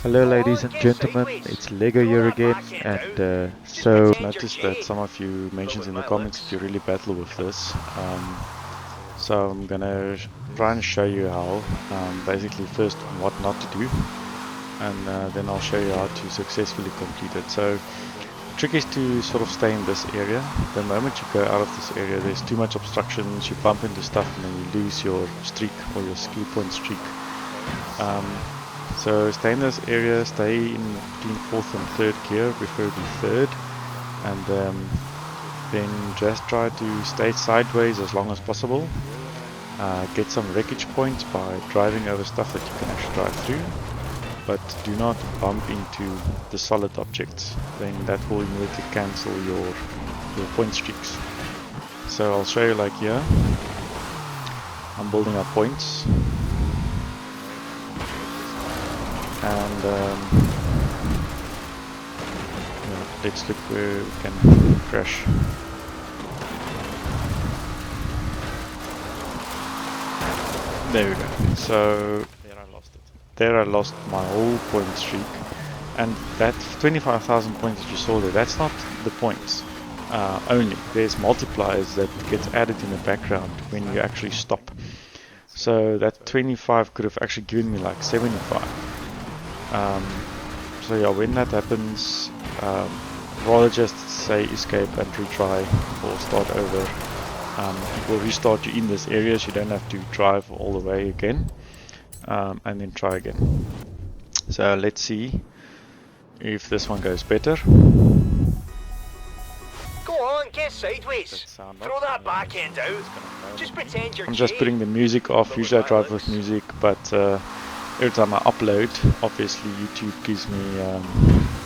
Hello ladies and gentlemen, it's Lego here again, and so noticed that some of you mentioned in the comments that you really battle with this. So I'm gonna try and show you how, basically first what not to do, and then I'll show you how to successfully complete it. So the trick is to sort of stay in this area. The moment you go out of this area, there's too much obstructions, you bump into stuff and then you lose your streak or your skill point streak. So stay in this area, stay in between 4th and 3rd gear, preferably 3rd, and then just try to stay sideways as long as possible. Get some wreckage points by driving over stuff that you can actually drive through, but do not bump into the solid objects, then that will immediately cancel your point streaks. So I'll show you like here, I'm building up points. And let's look where we can crash. There we go. So there I lost it. There I lost my whole point streak, and that 25,000 points that you saw there, that's not the points only. There's multipliers that gets added in the background when you actually stop. So that 25 could have actually given me like 75. So yeah, when that happens, rather just say escape and retry or start over. It will restart you in this area, so you don't have to drive all the way again, and then try again. So let's see if this one goes better. Go on, get sideways. Throw that back end out. Just pretend you're I'm just putting the music off. Usually I drive with music, but every time I upload, obviously YouTube gives me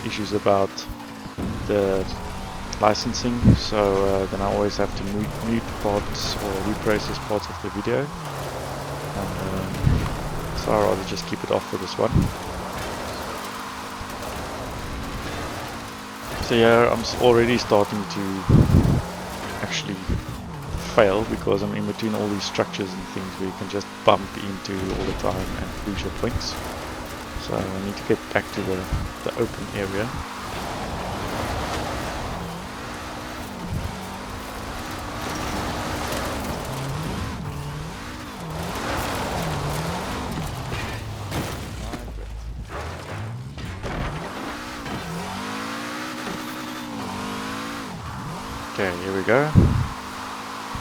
issues about the licensing, so then I always have to mute parts or reprocess parts of the video, and so I'd rather just keep it off for this one. So yeah, I'm already starting to actually fail because I'm in between all these structures and things where you can just bump into all the time and lose your points. So I need to get back to the open area. Okay, here we go.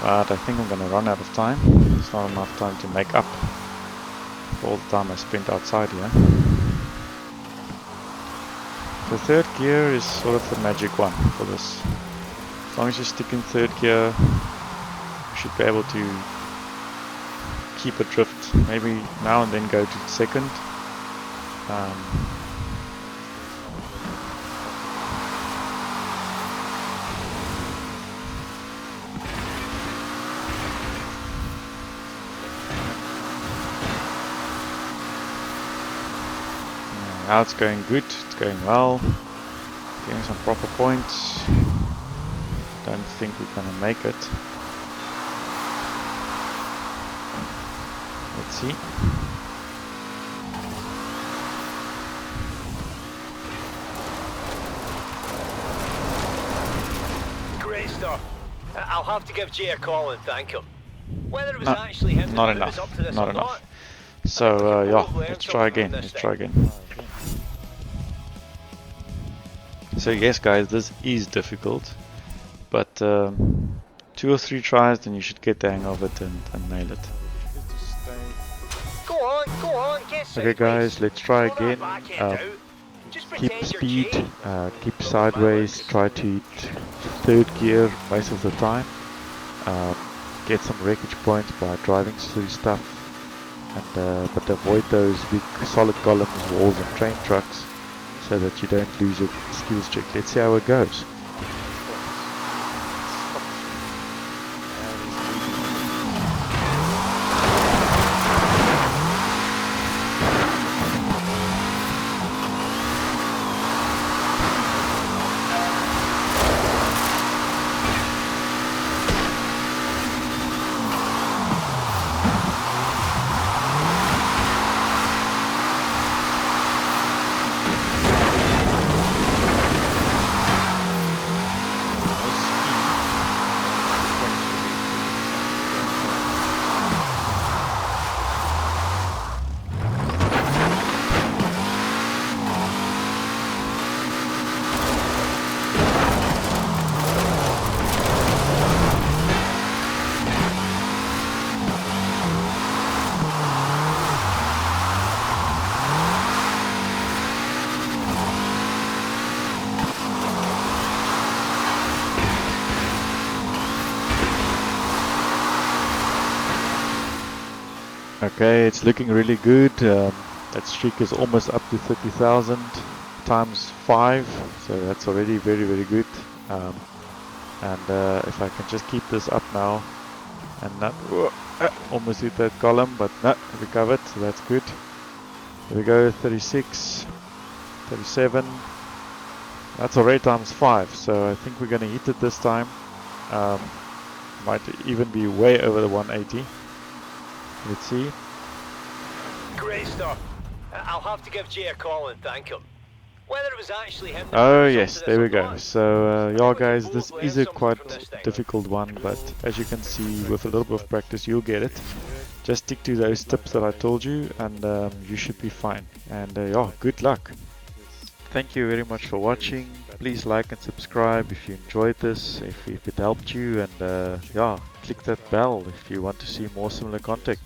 But I think I'm gonna run out of time. It's not enough time to make up for all the time I spent outside here. The 3rd gear is sort of the magic one for this. As long as you stick in 3rd gear, you should be able to keep a drift. Maybe now and then go to 2nd. Now it's going good, it's going well, getting some proper points. Don't think we're gonna make it. Let's see. great stuff. I'll have to give Jay a call and thank him. Whether it was actually him not that enough, was up to this not or enough. not, So yeah, let's try again, let's try again. So yes guys, this is difficult, but 2 or 3 tries, then you should get the hang of it and nail it. Go on, get sideways. Okay guys, let's try Throw that again. back end out. Just Keep pretend you're speed, Jay. keep sideways, try to hit 3rd gear most of the time. Get some wreckage points by driving through stuff, and but avoid those big solid columns, walls and train trucks, so that you don't lose your skills check. Let's see how it goes. Okay, it's looking really good. That streak is almost up to 30,000 times 5, so that's already very, very good. If I can just keep this up now and not almost hit that column, but not recovered, so that's good. Here we go, 36, 37. That's already times 5, so I think we're going to hit it this time. Might even be way over the 180. Let's see. Great stuff. I'll have to give Jay a call and thank him. Whether it was actually him that Oh put us yes, onto there this we or go. not, So I yeah think we can guys, this both is learn a something quite from this time. difficult one, but as you can see, with a little bit of practice you'll get it. Just stick to those tips that I told you and you should be fine. And yeah, good luck. Thank you very much for watching. Please like and subscribe if you enjoyed this, if it helped you, and yeah, click that bell if you want to see more similar content.